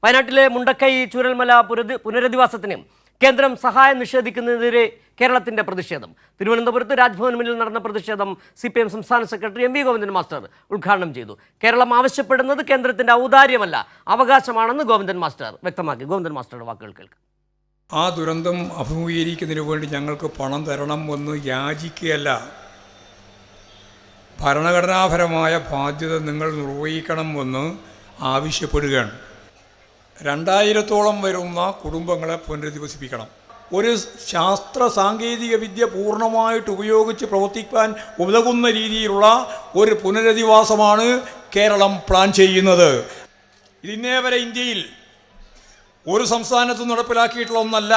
വയനാട്ടിലെ മുണ്ടക്കൈ ചൂരൽമല പുനരധിവാസത്തിന് കേന്ദ്രം സഹായം നിഷേധിക്കുന്നതിനെതിരെ കേരളത്തിന്റെ പ്രതിഷേധം. തിരുവനന്തപുരത്ത് രാജ്ഭവന് മുന്നിൽ നടന്ന പ്രതിഷേധം CPM സംസ്ഥാന സെക്രട്ടറി MV ഗോവിന്ദൻ മാസ്റ്റർ ഉദ്ഘാടനം ചെയ്തു. കേരളം ആവശ്യപ്പെടുന്നത് കേന്ദ്രത്തിന്റെ ഔദാര്യമല്ല, അവകാശമാണെന്ന് ഗോവിന്ദൻ മാസ്റ്റർ വ്യക്തമാക്കി. ഗോവിന്ദൻ മാസ്റ്ററുടെ വാക്കുകൾ കേൾക്കാം. ആ ദുരന്തം അഭിമുഖീകരിക്കുന്നതിന് വേണ്ടി ഞങ്ങൾക്ക് പണം തരണം എന്ന് യാചിക്കുകയല്ല, ഭരണഘടനാപരമായ ബാധ്യത നിങ്ങൾ നിർവഹിക്കണമെന്ന് ആവശ്യപ്പെടുകയാണ്. 2000-ഓളം വരുന്ന കുടുംബങ്ങളെ പുനരധിവസിപ്പിക്കണം. ഒരു ശാസ്ത്ര സാങ്കേതിക വിദ്യ പൂർണ്ണമായിട്ട് ഉപയോഗിച്ച് പ്രവർത്തിക്കാൻ ഉതകുന്ന രീതിയിലുള്ള ഒരു പുനരധിവാസമാണ് കേരളം പ്ലാൻ ചെയ്യുന്നത്. ഇന്നേ വരെ ഇന്ത്യയിൽ ഒരു സംസ്ഥാനത്തും നടപ്പിലാക്കിയിട്ടുള്ള ഒന്നല്ല.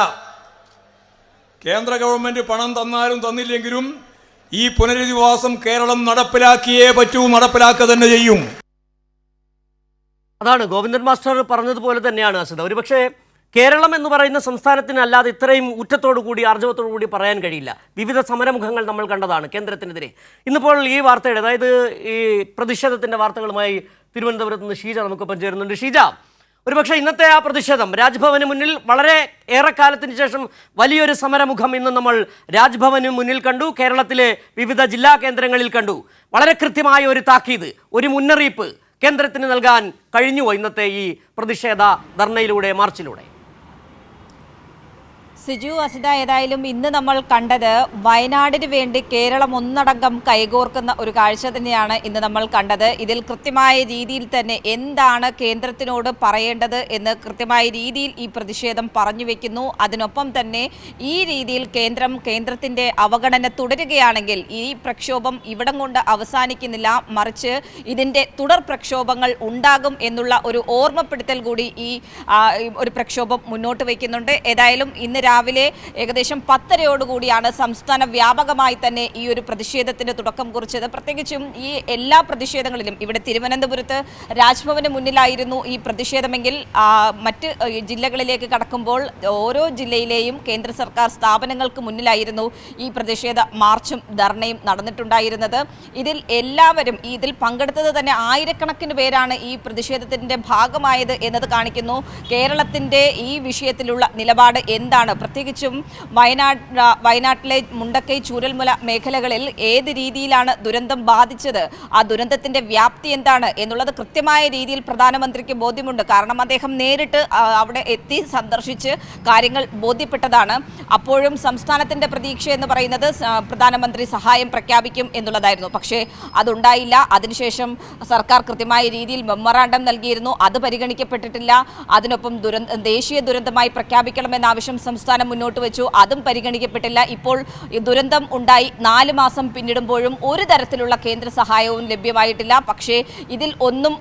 കേന്ദ്ര ഗവൺമെൻറ് പണം തന്നാലും തന്നില്ലെങ്കിലും ഈ പുനരധിവാസം കേരളം നടപ്പിലാക്കിയേ പറ്റൂ, നടപ്പിലാക്കുക തന്നെ ചെയ്യും. അതാണ് ഗോവിന്ദൻ മാസ്റ്റർ പറഞ്ഞതുപോലെ തന്നെയാണ് അസിത. ഒരുപക്ഷെ കേരളം എന്ന് പറയുന്ന സംസ്ഥാനത്തിന് അല്ലാതെ ഇത്രയും ഊറ്റത്തോടു കൂടി ആർജവത്തോടു കൂടി പറയാൻ കഴിയില്ല. വിവിധ സമരമുഖങ്ങൾ നമ്മൾ കണ്ടതാണ് കേന്ദ്രത്തിനെതിരെ. ഇന്നിപ്പോൾ ഈ വാർത്തയുടെ, അതായത് ഈ പ്രതിഷേധത്തിൻ്റെ വാർത്തകളുമായി തിരുവനന്തപുരത്ത് നിന്ന് ഷീജ നമുക്കൊപ്പം ചേരുന്നുണ്ട്. ഷീജ, ഒരുപക്ഷെ ഇന്നത്തെ ആ പ്രതിഷേധം രാജ്ഭവന് മുന്നിൽ വളരെ ഏറെക്കാലത്തിന് ശേഷം വലിയൊരു സമരമുഖം ഇന്ന് നമ്മൾ രാജ്ഭവന് മുന്നിൽ കണ്ടു, കേരളത്തിലെ വിവിധ ജില്ലാ കേന്ദ്രങ്ങളിൽ കണ്ടു. വളരെ കൃത്യമായ ഒരു താക്കീത്, ഒരു മുന്നറിയിപ്പ് കേന്ദ്രത്തിന് നൽകാൻ കഴിഞ്ഞുവോ ഇന്നത്തെ ഈ പ്രതിഷേധ ധർണയിലൂടെ, മാർച്ചിലൂടെ? സിജു, അസിത, ഏതായാലും ഇന്ന് നമ്മൾ കണ്ടത് വയനാടിന് വേണ്ടി കേരളം ഒന്നടങ്കം കൈകോർക്കുന്ന ഒരു കാഴ്ച തന്നെയാണ് ഇന്ന് നമ്മൾ കണ്ടത്. ഇതിൽ കൃത്യമായ രീതിയിൽ തന്നെ എന്താണ് കേന്ദ്രത്തിനോട് പറയേണ്ടത് എന്ന് കൃത്യമായ രീതിയിൽ ഈ പ്രതിഷേധം പറഞ്ഞു വെക്കുന്നു. അതിനൊപ്പം തന്നെ ഈ രീതിയിൽ കേന്ദ്രത്തിൻ്റെ അവഗണന തുടരുകയാണെങ്കിൽ ഈ പ്രക്ഷോഭം ഇവിടം കൊണ്ട് അവസാനിക്കുന്നില്ല, മറിച്ച് ഇതിൻ്റെ തുടർ പ്രക്ഷോഭങ്ങൾ ഉണ്ടാകും എന്നുള്ള ഒരു ഓർമ്മപ്പെടുത്തൽ കൂടി ഈ ഒരു പ്രക്ഷോഭം മുന്നോട്ട് വയ്ക്കുന്നുണ്ട്. ഏതായാലും ഇന്ന് രാവിലെ ഏകദേശം 10:30 സംസ്ഥാന വ്യാപകമായി തന്നെ ഈ ഒരു പ്രതിഷേധത്തിന് തുടക്കം കുറിച്ചത്. പ്രത്യേകിച്ചും ഈ എല്ലാ പ്രതിഷേധങ്ങളിലും ഇവിടെ തിരുവനന്തപുരത്ത് രാജ്ഭവന് മുന്നിലായിരുന്നു ഈ പ്രതിഷേധമെങ്കിൽ മറ്റ് ജില്ലകളിലേക്ക് കടക്കുമ്പോൾ ഓരോ ജില്ലയിലെയും കേന്ദ്ര സർക്കാർ സ്ഥാപനങ്ങൾക്ക് മുന്നിലായിരുന്നു ഈ പ്രതിഷേധ മാർച്ചും ധർണയും നടന്നിട്ടുണ്ടായിരുന്നത്. ഇതിൽ പങ്കെടുത്തത് തന്നെ ആയിരക്കണക്കിന് പേരാണ് ഈ പ്രതിഷേധത്തിൻ്റെ ഭാഗമായത് എന്നത് കാണിക്കുന്നു. കേരളത്തിൻ്റെ ഈ വിഷയത്തിലുള്ള നിലപാട് എന്താണ്, പ്രത്യേകിച്ചും വയനാട്ടിലെ മുണ്ടക്കൈ ചൂരൽമല മേഖലകളിൽ ഏത് രീതിയിലാണ് ദുരന്തം ബാധിച്ചത്, ആ ദുരന്തത്തിന്റെ വ്യാപ്തി എന്താണ് എന്നുള്ളത് കൃത്യമായ രീതിയിൽ പ്രധാനമന്ത്രിക്ക് ബോധ്യമുണ്ട്. കാരണം അദ്ദേഹം നേരിട്ട് അവിടെ എത്തി സന്ദർശിച്ച് കാര്യങ്ങൾ ബോധ്യപ്പെട്ടതാണ്. അപ്പോഴും സംസ്ഥാനത്തിന്റെ പ്രതീക്ഷ എന്ന് പറയുന്നത് പ്രധാനമന്ത്രി സഹായം പ്രഖ്യാപിക്കും എന്നുള്ളതായിരുന്നു. പക്ഷേ അതുണ്ടായില്ല. അതിനുശേഷം സർക്കാർ കൃത്യമായ രീതിയിൽ മെമ്മറാണ്ടം നൽകിയിരുന്നു, അത് പരിഗണിക്കപ്പെട്ടിട്ടില്ല. അതിനൊപ്പം ദേശീയ ദുരന്തമായി പ്രഖ്യാപിക്കണമെന്ന ആവശ്യം സംസ്ഥാനം മുന്നോട്ട് വെച്ചു, അതും പരിഗണിക്കപ്പെട്ടില്ല. ഇപ്പോൾ ഈ ദുരന്തം ഉണ്ടായി 4 മാസം പിന്നിടുമ്പോഴും ഒരു തരത്തിലുള്ള കേന്ദ്ര സഹായവും ലഭ്യമായിട്ടില്ല. പക്ഷേ ഇതിൽ ഒന്നും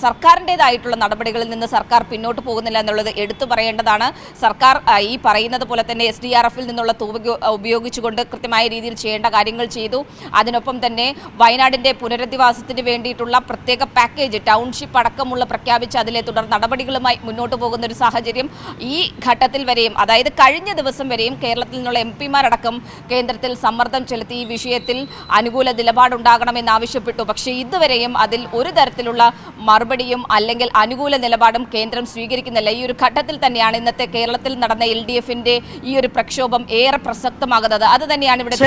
സർക്കാരിൻ്റെതായിട്ടുള്ള നടപടികളിൽ നിന്ന് സർക്കാർ പിന്നോട്ട് പോകുന്നില്ല എന്നുള്ളത് എടുത്തു പറയേണ്ടതാണ്. സർക്കാർ ഈ പറയുന്നത് പോലെ തന്നെ SDRF-ൽ നിന്നുള്ള തുക ഉപയോഗിച്ചുകൊണ്ട് കൃത്യമായ രീതിയിൽ ചെയ്യേണ്ട കാര്യങ്ങൾ ചെയ്തു. അതിനൊപ്പം തന്നെ വയനാടിൻ്റെ പുനരധിവാസത്തിന് വേണ്ടിയിട്ടുള്ള പ്രത്യേക പാക്കേജ് ടൗൺഷിപ്പ് അടക്കമുള്ള പ്രഖ്യാപിച്ച് അതിലെ തുടർ നടപടികളുമായി മുന്നോട്ട് പോകുന്ന ഒരു സാഹചര്യം ഈ ഘട്ടത്തിൽ വരെയും, അതായത് കഴിഞ്ഞ ദിവസം വരെയും കേരളത്തിൽ നിന്നുള്ള MP-മാരടക്കം കേന്ദ്രത്തിൽ സമ്മർദ്ദം ചെലുത്തി ഈ വിഷയത്തിൽ അനുകൂല നിലപാടുണ്ടാകണമെന്നാവശ്യപ്പെട്ടു. പക്ഷേ ഇതുവരെയും അതിൽ ഒരു തരത്തിലുള്ള മറുപടിയും അല്ലെങ്കിൽ അനുകൂല നിലപാടും കേന്ദ്രം സ്വീകരിക്കുന്നില്ല. ഈ ഒരു ഘട്ടത്തിൽ തന്നെയാണ് ഇന്നത്തെ കേരളത്തിൽ നടന്ന LDF-ന്റെ ഈ ഒരു പ്രക്ഷോഭം ഏറെ പ്രസക്തമാകുന്നത്. അത് തന്നെയാണ് ഇവിടെ